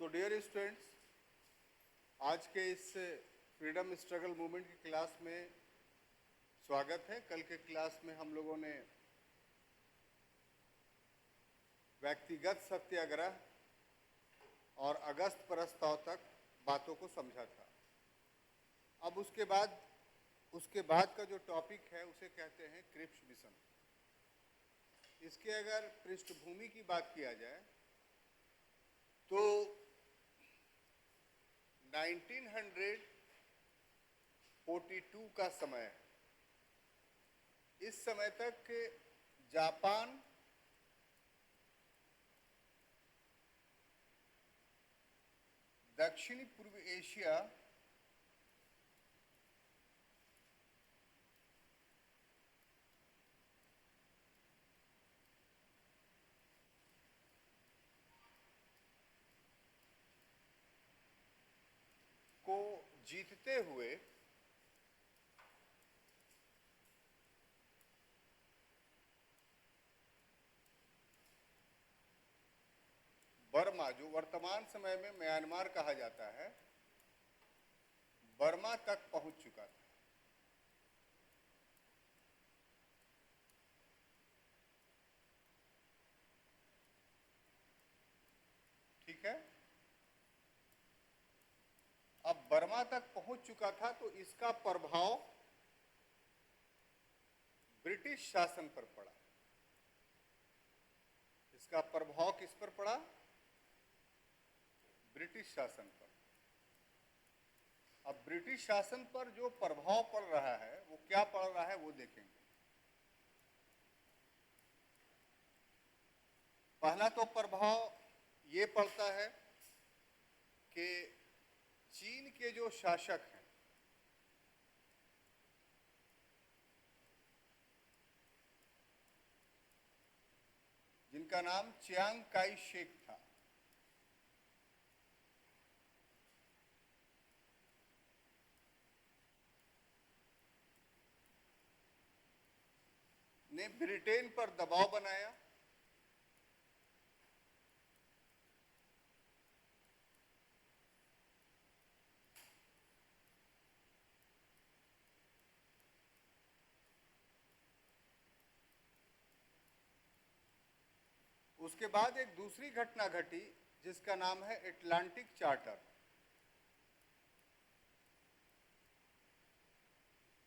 तो dear students, आज के इस फ्रीडम स्ट्रगल मूवमेंट की क्लास में स्वागत है। कल के क्लास में हम लोगों ने व्यक्तिगत सत्याग्रह और अगस्त प्रस्ताव तक बातों को समझा था। अब उसके बाद का जो टॉपिक है उसे कहते हैं क्रिप्स मिशन। इसके अगर पृष्ठभूमि की बात किया जाए तो 1942 का समय है। इस समय तक जापान दक्षिणी पूर्व एशिया को जीतते हुए बर्मा, जो वर्तमान समय में म्यांमार कहा जाता है, बर्मा तक पहुंच चुका था। ठीक है, अब बर्मा तक पहुंच चुका था तो इसका प्रभाव ब्रिटिश शासन पर पड़ा। इसका प्रभाव किस पर पड़ा? ब्रिटिश शासन पर। अब ब्रिटिश शासन पर जो प्रभाव पड़ रहा है वो क्या पड़ रहा है वो देखेंगे। पहला तो प्रभाव ये पड़ता है कि चीन के जो शासक हैं जिनका नाम चियांग काई शेक था, ने ब्रिटेन पर दबाव बनाया। उसके बाद एक दूसरी घटना घटी जिसका नाम है अटलांटिक चार्टर।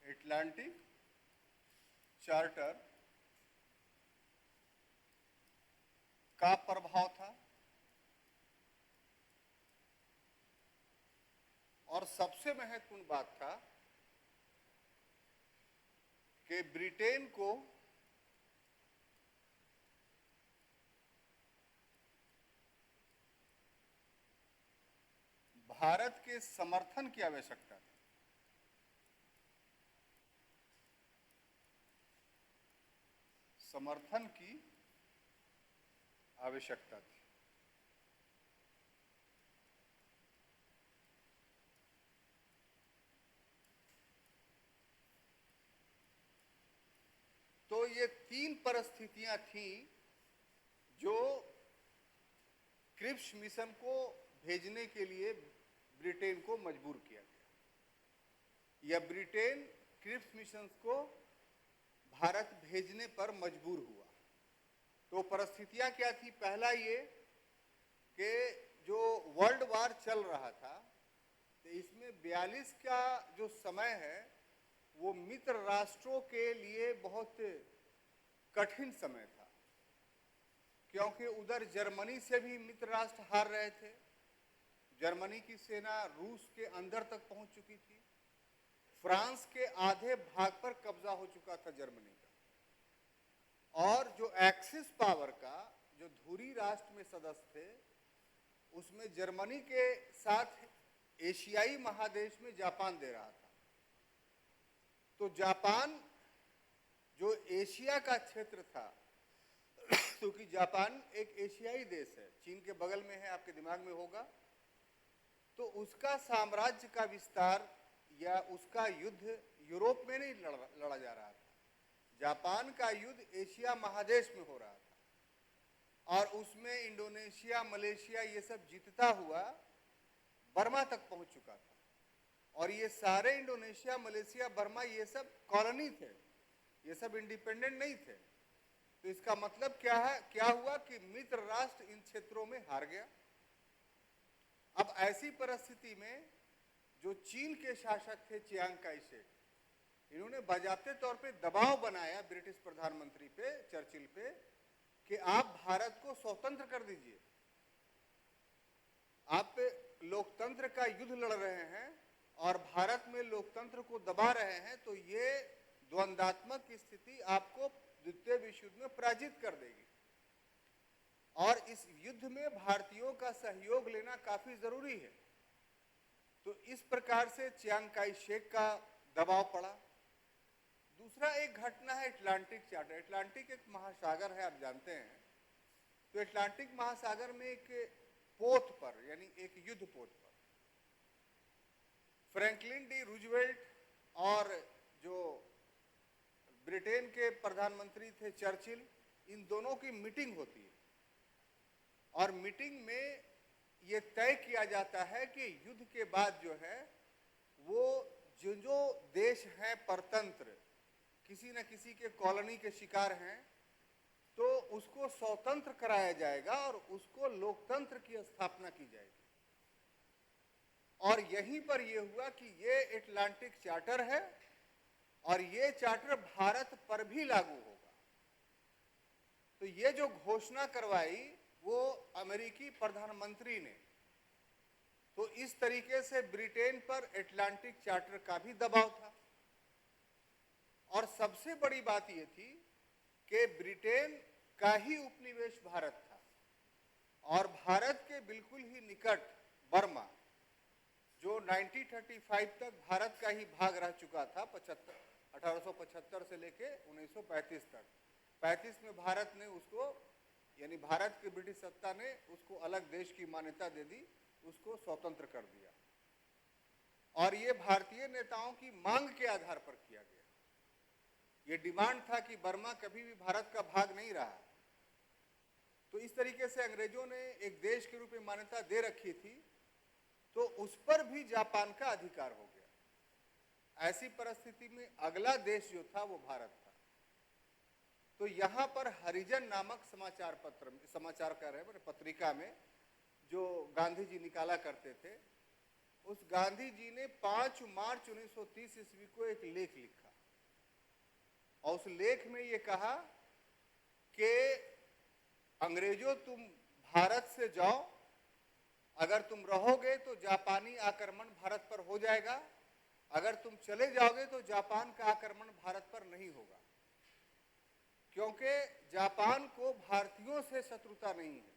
अटलांटिक चार्टर का प्रभाव था और सबसे महत्वपूर्ण बात था कि ब्रिटेन को भारत के समर्थन की आवश्यकता थी। समर्थन की आवश्यकता थी। तो ये तीन परिस्थितियां थी जो क्रिप्स मिशन को भेजने के लिए ब्रिटेन को मजबूर किया गया, या ब्रिटेन क्रिप्स मिशन को भारत भेजने पर मजबूर हुआ। तो परिस्थितियां क्या थी? पहला ये कि जो वर्ल्ड वार चल रहा था तो इसमें 42 का जो समय है वो मित्र राष्ट्रों के लिए बहुत कठिन समय था, क्योंकि उधर जर्मनी से भी मित्र राष्ट्र हार रहे थे। जर्मनी की सेना रूस के अंदर तक पहुंच चुकी थी। फ्रांस के आधे भाग पर कब्जा हो चुका था जर्मनी का। और जो एक्सिस पावर का जो धुरी राष्ट्र में सदस्य थे उसमें जर्मनी के साथ एशियाई महादेश में जापान दे रहा था। तो जापान जो एशिया का क्षेत्र था, क्योंकि जापान एक एशियाई देश है, चीन के बगल में है, आपके दिमाग में होगा, तो उसका साम्राज्य का विस्तार या उसका युद्ध यूरोप में नहीं लड़ा जा रहा था। जापान का युद्ध एशिया महादेश में हो रहा था और उसमें इंडोनेशिया, मलेशिया ये सब जीतता हुआ बर्मा तक पहुंच चुका था। और ये सारे इंडोनेशिया, मलेशिया, बर्मा ये सब कॉलोनी थे, ये सब इंडिपेंडेंट नहीं थे। तो इसका मतलब क्या है, क्या हुआ कि मित्र राष्ट्र इन क्षेत्रों में हार गया। अब ऐसी परिस्थिति में जो चीन के शासक थे चियांग काई शेक, इन्होंने बाजाबते तौर पे दबाव बनाया ब्रिटिश प्रधानमंत्री पे, चर्चिल पे, कि आप भारत को स्वतंत्र कर दीजिए। आप लोकतंत्र का युद्ध लड़ रहे हैं और भारत में लोकतंत्र को दबा रहे हैं, तो ये द्वंद्वात्मक स्थिति आपको द्वितीय विश्व युद्ध में पराजित कर देगी और इस युद्ध में भारतीयों का सहयोग लेना काफी जरूरी है। तो इस प्रकार से चियांग काई शेक का दबाव पड़ा। दूसरा एक घटना है अटलांटिक चार्टर। अटलांटिक एक महासागर है, आप जानते हैं। तो अटलांटिक महासागर में एक पोत पर, यानी एक युद्ध पोत पर, फ्रैंकलिन डी रूजवेल्ट और जो ब्रिटेन के प्रधानमंत्री थे चर्चिल, इन दोनों की मीटिंग होती है और मीटिंग में ये तय किया जाता है कि युद्ध के बाद जो है वो जो देश हैं परतंत्र, किसी न किसी के कॉलोनी के शिकार हैं, तो उसको स्वतंत्र कराया जाएगा और उसको लोकतंत्र की स्थापना की जाएगी। और यहीं पर यह हुआ कि ये अटलांटिक चार्टर है और ये चार्टर भारत पर भी लागू होगा। तो ये जो घोषणा करवाई वो अमेरिकी प्रधानमंत्री ने। तो इस तरीके से ब्रिटेन पर अटलांटिक चार्टर का भी दबाव था। और सबसे बड़ी बात यह थी कि ब्रिटेन का ही उपनिवेश भारत था और भारत के बिल्कुल ही निकट बर्मा, जो 1935 तक भारत का ही भाग रह चुका था, 1875 से लेके 1935 तक। 35 में भारत ने उसको, यानी भारत की ब्रिटिश सत्ता ने उसको अलग देश की मान्यता दे दी, उसको स्वतंत्र कर दिया। और ये भारतीय नेताओं की मांग के आधार पर किया गया। ये डिमांड था कि बर्मा कभी भी भारत का भाग नहीं रहा। तो इस तरीके से अंग्रेजों ने एक देश के रूप में मान्यता दे रखी थी, तो उस पर भी जापान का अधिकार हो गया। ऐसी परिस्थिति में अगला देश जो था वो भारत था। तो यहां पर हरिजन नामक समाचार पत्र, समाचार कह रहे हैं, पत्रिका में जो गांधी जी निकाला करते थे, उस गांधी जी ने 5 मार्च 1930 ईस्वी को एक लेख लिखा और उस लेख में ये कहा कि अंग्रेजों तुम भारत से जाओ, अगर तुम रहोगे तो जापानी आक्रमण भारत पर हो जाएगा, अगर तुम चले जाओगे तो जापान का आक्रमण भारत पर नहीं होगा, क्योंकि जापान को भारतीयों से शत्रुता नहीं है,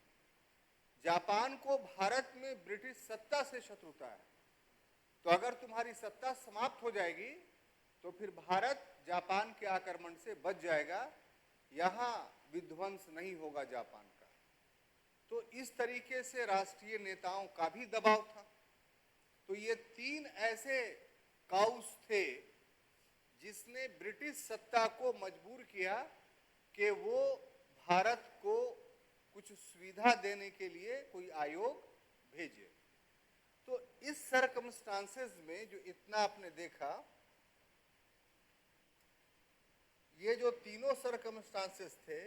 जापान को भारत में ब्रिटिश सत्ता से शत्रुता है। तो अगर तुम्हारी सत्ता समाप्त हो जाएगी तो फिर भारत जापान के आक्रमण से बच जाएगा, यहां विध्वंस नहीं होगा जापान का। तो इस तरीके से राष्ट्रीय नेताओं का भी दबाव था। तो ये 3 ऐसे काउस थे जिसने ब्रिटिश सत्ता को मजबूर किया कि वो भारत को कुछ सुविधा देने के लिए कोई आयोग भेजे। तो इस सर्कमस्टांसेस में जो इतना आपने देखा, ये जो तीनों सर्कमस्टांसेस थे,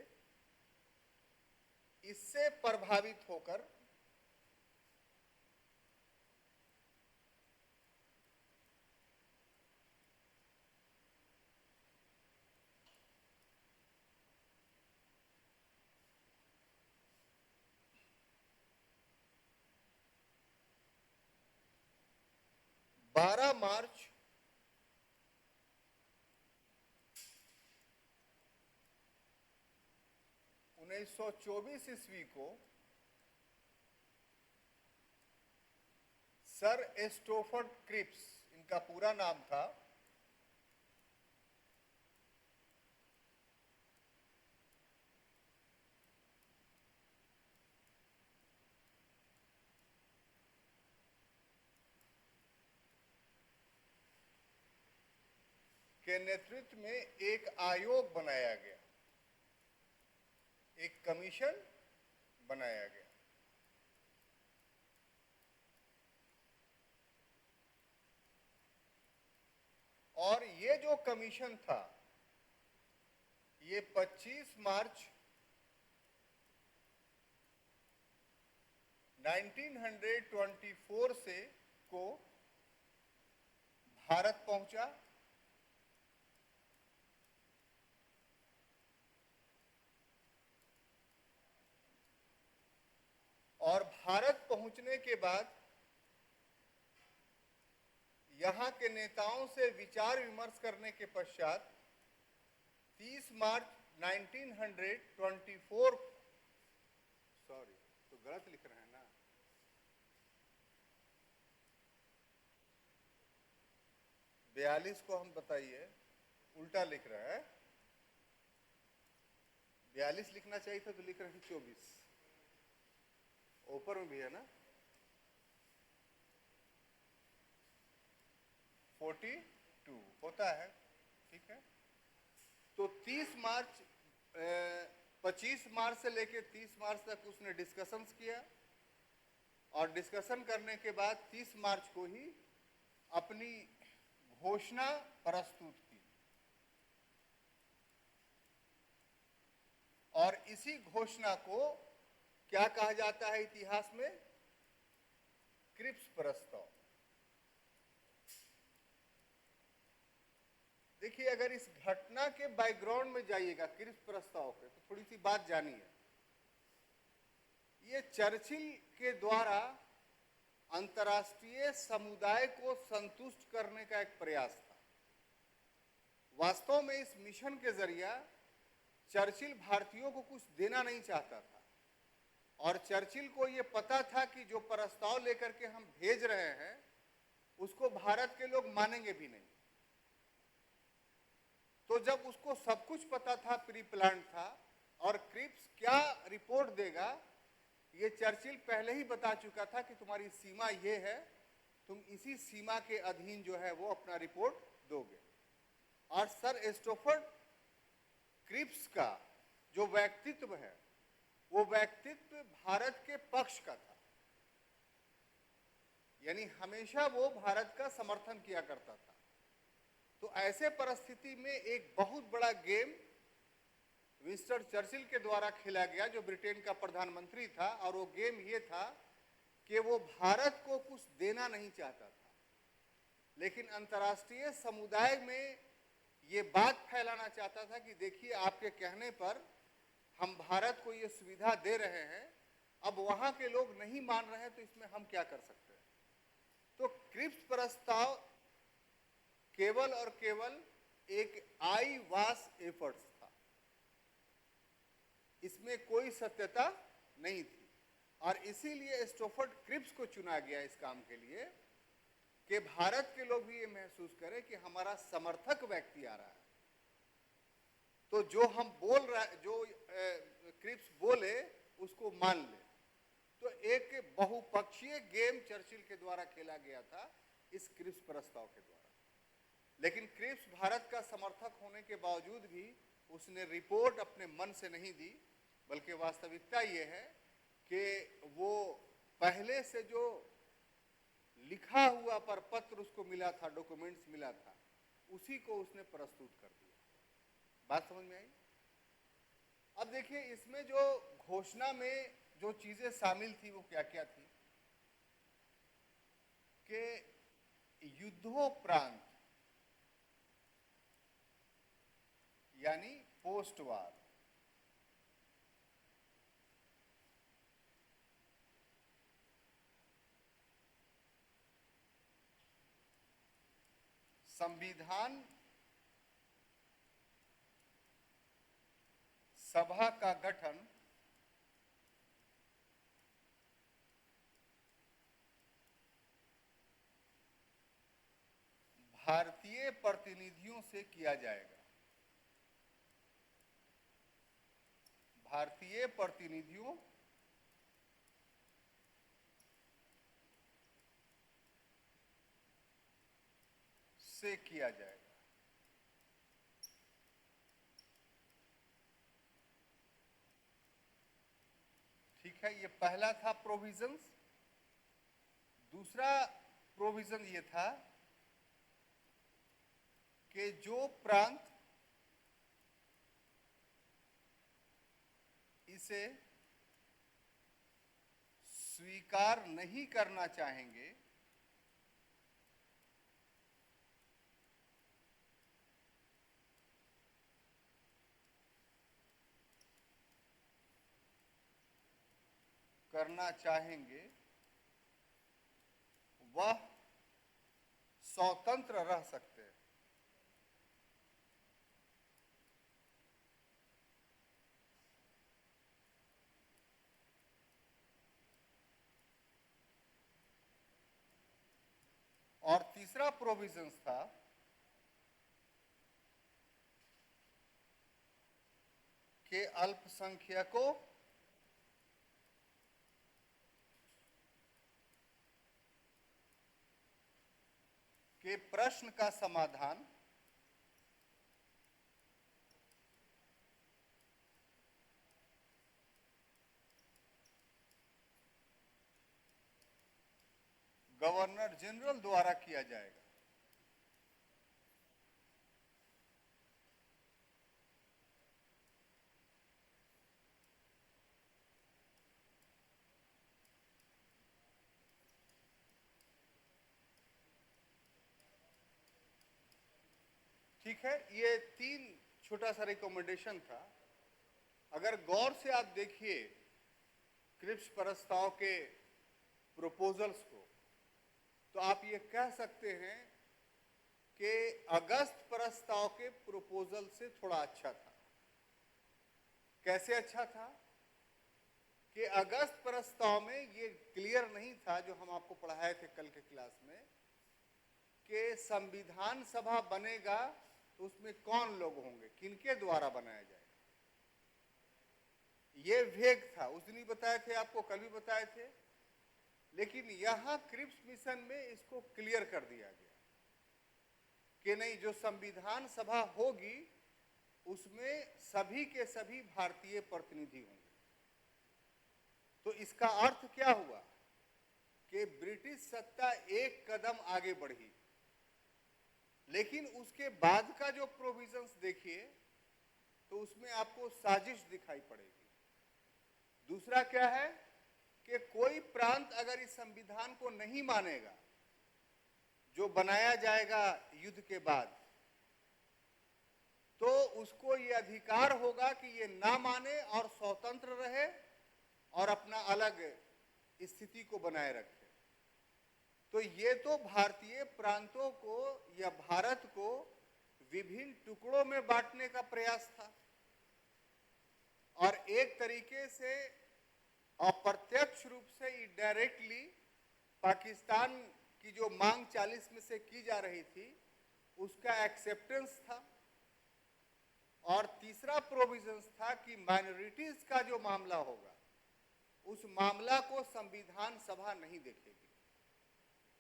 इससे प्रभावित होकर मार्च 1924 ईस्वी को सर स्टोफर्ड क्रिप्स, इनका पूरा नाम था, के नेतृत्व में एक आयोग बनाया गया, एक कमीशन बनाया गया। और ये जो कमीशन था, ये 25 मार्च 1924 से को भारत पहुंचा और भारत पहुंचने के बाद यहां के नेताओं से विचार विमर्श करने के पश्चात 30 मार्च 1924, सॉरी तो गलत लिख रहे हैं ना, 42 को हम बताइए, उल्टा लिख रहा है, 42 लिखना चाहिए था तो लिख रहे हैं 24, ऊपर में भी है ना, 42 होता है, ठीक है। तो 30 मार्च 25 मार्च से लेकर 30 मार्च तक उसने डिस्कशंस किया और डिस्कशन करने के बाद 30 मार्च को ही अपनी घोषणा प्रस्तुत की और इसी घोषणा को क्या कहा जाता है इतिहास में? क्रिप्स प्रस्ताव। देखिए, अगर इस घटना के बैकग्राउंड में जाइएगा क्रिप्स प्रस्ताव के, तो थोड़ी सी बात जानिए। ये चर्चिल के द्वारा अंतर्राष्ट्रीय समुदाय को संतुष्ट करने का एक प्रयास था। वास्तव में इस मिशन के जरिए चर्चिल भारतीयों को कुछ देना नहीं चाहता था और चर्चिल को ये पता था कि जो प्रस्ताव लेकर के हम भेज रहे हैं उसको भारत के लोग मानेंगे भी नहीं। तो जब उसको सब कुछ पता था, प्री प्लान था, और क्रिप्स क्या रिपोर्ट देगा ये चर्चिल पहले ही बता चुका था कि तुम्हारी सीमा ये है, तुम इसी सीमा के अधीन जो है वो अपना रिपोर्ट दोगे। और सर स्टोफर्ड क्रिप्स का जो व्यक्तित्व है वो व्यक्तित्व भारत के पक्ष का था, यानी हमेशा वो भारत का समर्थन किया करता था। तो ऐसे परिस्थिति में एक बहुत बड़ा गेम विंस्टन चर्चिल के द्वारा खेला गया, जो ब्रिटेन का प्रधानमंत्री था, और वो गेम ये था कि वो भारत को कुछ देना नहीं चाहता था, लेकिन अंतर्राष्ट्रीय समुदाय में ये बात फैलाना चाहता था कि देखिए आपके कहने पर हम भारत को ये सुविधा दे रहे हैं, अब वहां के लोग नहीं मान रहे हैं तो इसमें हम क्या कर सकते हैं। तो क्रिप्स प्रस्ताव केवल और केवल एक आई वास एफर्ट्स था, इसमें कोई सत्यता नहीं थी। और इसीलिए स्टोफर्ड क्रिप्स को चुना गया इस काम के लिए कि भारत के लोग भी ये महसूस करें कि हमारा समर्थक व्यक्ति आ रहा है, तो जो हम बोल रहा है, जो क्रिप्स बोले उसको मान ले। तो एक बहुपक्षीय गेम चर्चिल के द्वारा खेला गया था इस क्रिप्स प्रस्ताव के द्वारा। लेकिन क्रिप्स भारत का समर्थक होने के बावजूद भी उसने रिपोर्ट अपने मन से नहीं दी, बल्कि वास्तविकता ये है कि वो पहले से जो लिखा हुआ पर पत्र उसको मिला था, डॉक्यूमेंट्स मिला था, उसी को उसने प्रस्तुत कर दिया। बात समझ में आई? अब देखिए इसमें जो घोषणा में जो चीजें शामिल थी वो क्या क्या थी कि युद्धोपरांत यानी पोस्ट वार संविधान सभा का गठन भारतीय प्रतिनिधियों से किया जाएगा। भारतीय प्रतिनिधियों से किया जाएगा। ठीक है, ये पहला था प्रोविजंस। दूसरा प्रोविजन ये था कि जो प्रांत इसे स्वीकार नहीं करना चाहेंगे वह स्वतंत्र रह सकते हैं। और तीसरा प्रोविजंस था कि अल्पसंख्यकों के प्रश्न का समाधान गवर्नर जनरल द्वारा किया जाएगा। ठीक है, ये तीन छोटा सा रिकमेंडेशन था। अगर गौर से आप देखिए क्रिप्स प्रस्ताव के प्रोपोजल्स को, तो आप ये कह सकते हैं कि अगस्त प्रस्ताव के प्रोपोजल से थोड़ा अच्छा था। कैसे अच्छा था कि अगस्त प्रस्ताव में ये क्लियर नहीं था, जो हम आपको पढ़ाए थे कल के क्लास में, कि संविधान सभा बनेगा तो उसमें कौन लोग होंगे, किनके द्वारा बनाया जाएगा। ये वेग था, उस दिन ही बताए थे आपको, कल भी बताए थे। लेकिन यहां क्रिप्स मिशन में इसको क्लियर कर दिया गया कि नहीं, जो संविधान सभा होगी उसमें सभी के सभी भारतीय प्रतिनिधि होंगे। तो इसका अर्थ क्या हुआ कि ब्रिटिश सत्ता एक कदम आगे बढ़ी। लेकिन उसके बाद का जो प्रोविजंस देखिए तो उसमें आपको साजिश दिखाई पड़ेगी। दूसरा क्या है कि कोई प्रांत अगर इस संविधान को नहीं मानेगा जो बनाया जाएगा युद्ध के बाद, तो उसको ये अधिकार होगा कि ये ना माने और स्वतंत्र रहे और अपना अलग स्थिति को बनाए रखे। तो ये तो भारतीय प्रांतों को या भारत को विभिन्न टुकड़ों में बांटने का प्रयास था, और एक तरीके से अप्रत्यक्ष रूप से इनडायरेक्टली पाकिस्तान की जो मांग 40 में से की जा रही थी उसका एक्सेप्टेंस था। और तीसरा प्रोविजंस था कि माइनॉरिटीज का जो मामला होगा उस मामला को संविधान सभा नहीं देखेगी,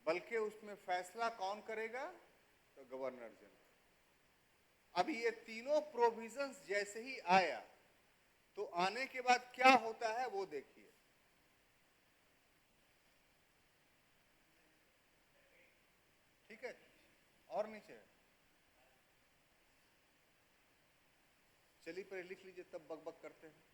बल्कि उसमें फैसला कौन करेगा, तो गवर्नर जनरल। अब ये तीनों प्रोविजंस जैसे ही आया तो आने के बाद क्या होता है वो देखिए। ठीक है, और नीचे चलिए पहले लिख लीजिए, तब बकबक करते हैं।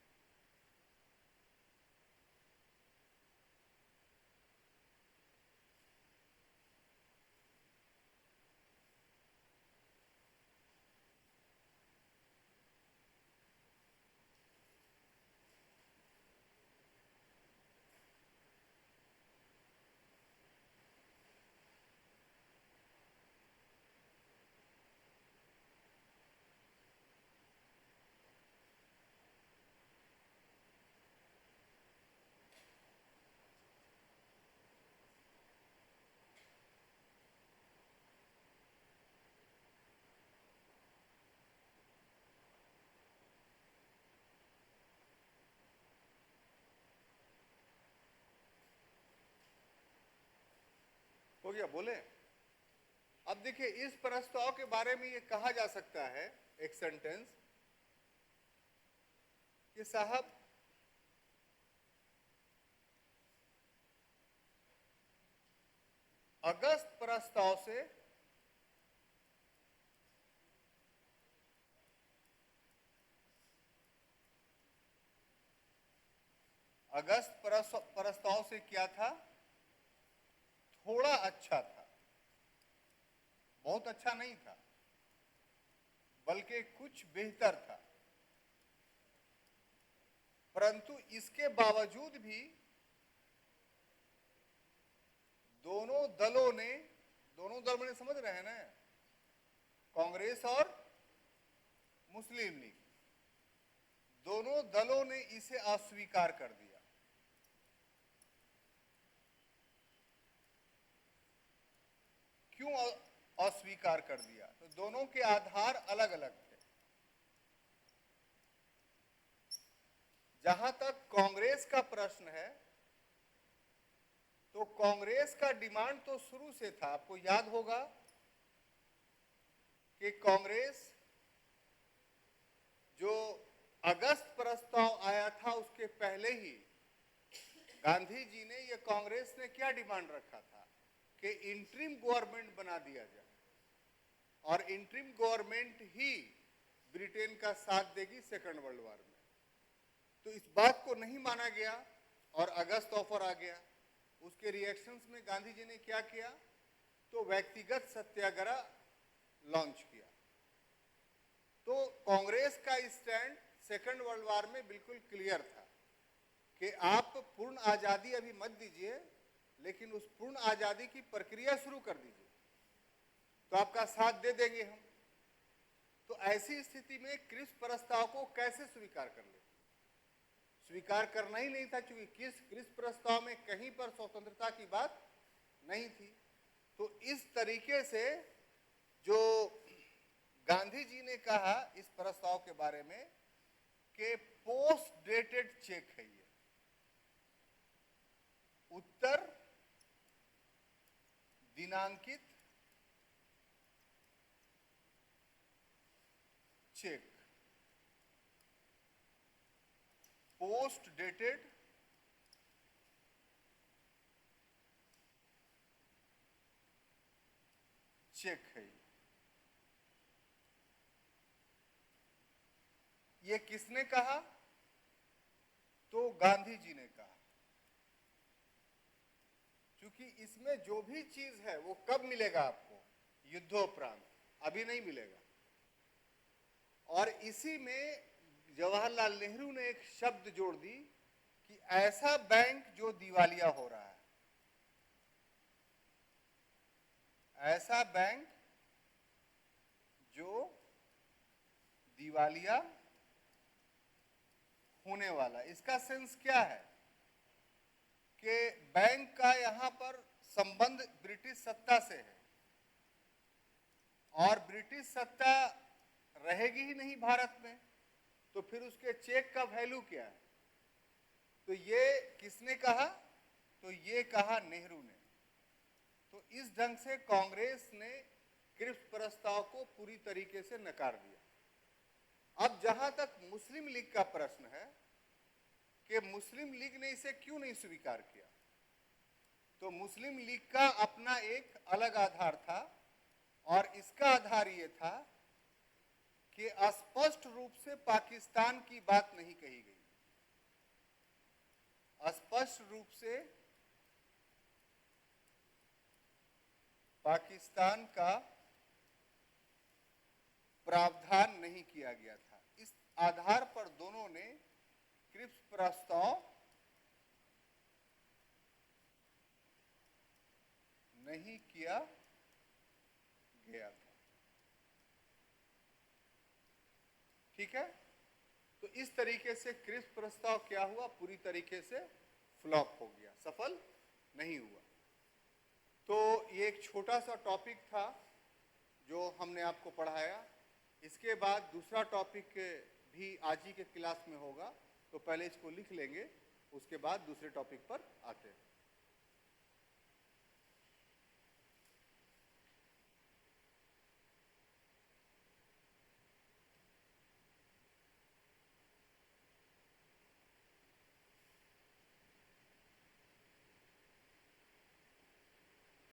हो गया, बोले। अब देखिए इस प्रस्ताव के बारे में ये कहा जा सकता है एक सेंटेंस कि साहब अगस्त प्रस्ताव से प्रस्ताव से क्या था? थोड़ा अच्छा था, बहुत अच्छा नहीं था, बल्कि कुछ बेहतर था। परंतु इसके बावजूद भी दोनों दल मैंने समझ रहे हैं ना, कांग्रेस और मुस्लिम लीग, दोनों दलों ने इसे अस्वीकार कर दिया। क्यों अस्वीकार कर दिया? तो दोनों के आधार अलग अलग थे। जहां तक कांग्रेस का प्रश्न है, तो कांग्रेस का डिमांड तो शुरू से था। आपको याद होगा कि कांग्रेस जो अगस्त प्रस्ताव आया था उसके पहले ही गांधी जी ने, ये कांग्रेस ने क्या डिमांड रखा था कि इंटरिम गवर्नमेंट बना दिया जाए और इंटरिम गवर्नमेंट ही ब्रिटेन का साथ देगी सेकेंड वर्ल्ड वॉर में। तो इस बात को नहीं माना गया और अगस्त ऑफर आ गया। उसके रिएक्शंस में गांधी जी ने क्या किया? तो व्यक्तिगत सत्याग्रह लॉन्च किया। तो कांग्रेस का स्टैंड सेकेंड वर्ल्ड वॉर में बिल्कुल क्लियर था कि आप पूर्ण आजादी अभी मत दीजिए, लेकिन उस पूर्ण आजादी की प्रक्रिया शुरू कर दीजिए, तो आपका साथ दे देंगे हम। तो ऐसी स्थिति में क्रिप्स प्रस्ताव को कैसे स्वीकार कर ले? स्वीकार करना ही नहीं था, क्योंकि क्रिप्स प्रस्ताव में कहीं पर स्वतंत्रता की बात नहीं थी। तो इस तरीके से जो गांधी जी ने कहा इस प्रस्ताव के बारे में कि पोस्ट डेटेड चेक है, ये उत्तर दिनांकित चेक, पोस्ट डेटेड चेक है। ये किसने कहा? तो गांधी जी ने कहा। क्योंकि इसमें जो भी चीज है वो कब मिलेगा आपको? युद्धोपरांत, अभी नहीं मिलेगा। और इसी में जवाहरलाल नेहरू ने एक शब्द जोड़ दी कि ऐसा बैंक जो दिवालिया हो रहा है, ऐसा बैंक जो दिवालिया होने वाला। इसका सेंस क्या है कि बैंक का यहां पर संबंध ब्रिटिश सत्ता से है और ब्रिटिश सत्ता रहेगी ही नहीं भारत में, तो फिर उसके चेक का वैल्यू क्या है? तो ये किसने कहा? तो ये कहा नेहरू ने। तो इस ढंग से कांग्रेस ने क्रिप्स प्रस्ताव को पूरी तरीके से नकार दिया। अब जहां तक मुस्लिम लीग का प्रश्न है कि मुस्लिम लीग ने इसे क्यों नहीं स्वीकार किया, तो मुस्लिम लीग का अपना एक अलग आधार था और इसका आधार ये था कि स्पष्ट रूप से पाकिस्तान की बात नहीं कही गई। स्पष्ट रूप से पाकिस्तान का प्रावधान नहीं किया गया था। इस आधार पर दोनों ने क्रिप्स प्रस्ताव नहीं किया गया था। ठीक है, तो इस तरीके से क्रिप्स प्रस्ताव क्या हुआ? पूरी तरीके से फ्लॉप हो गया, सफल नहीं हुआ। तो ये एक छोटा सा टॉपिक था जो हमने आपको पढ़ाया। इसके बाद दूसरा टॉपिक भी आज ही के क्लास में होगा, तो पहले इसको लिख लेंगे, उसके बाद दूसरे टॉपिक पर आते हैं।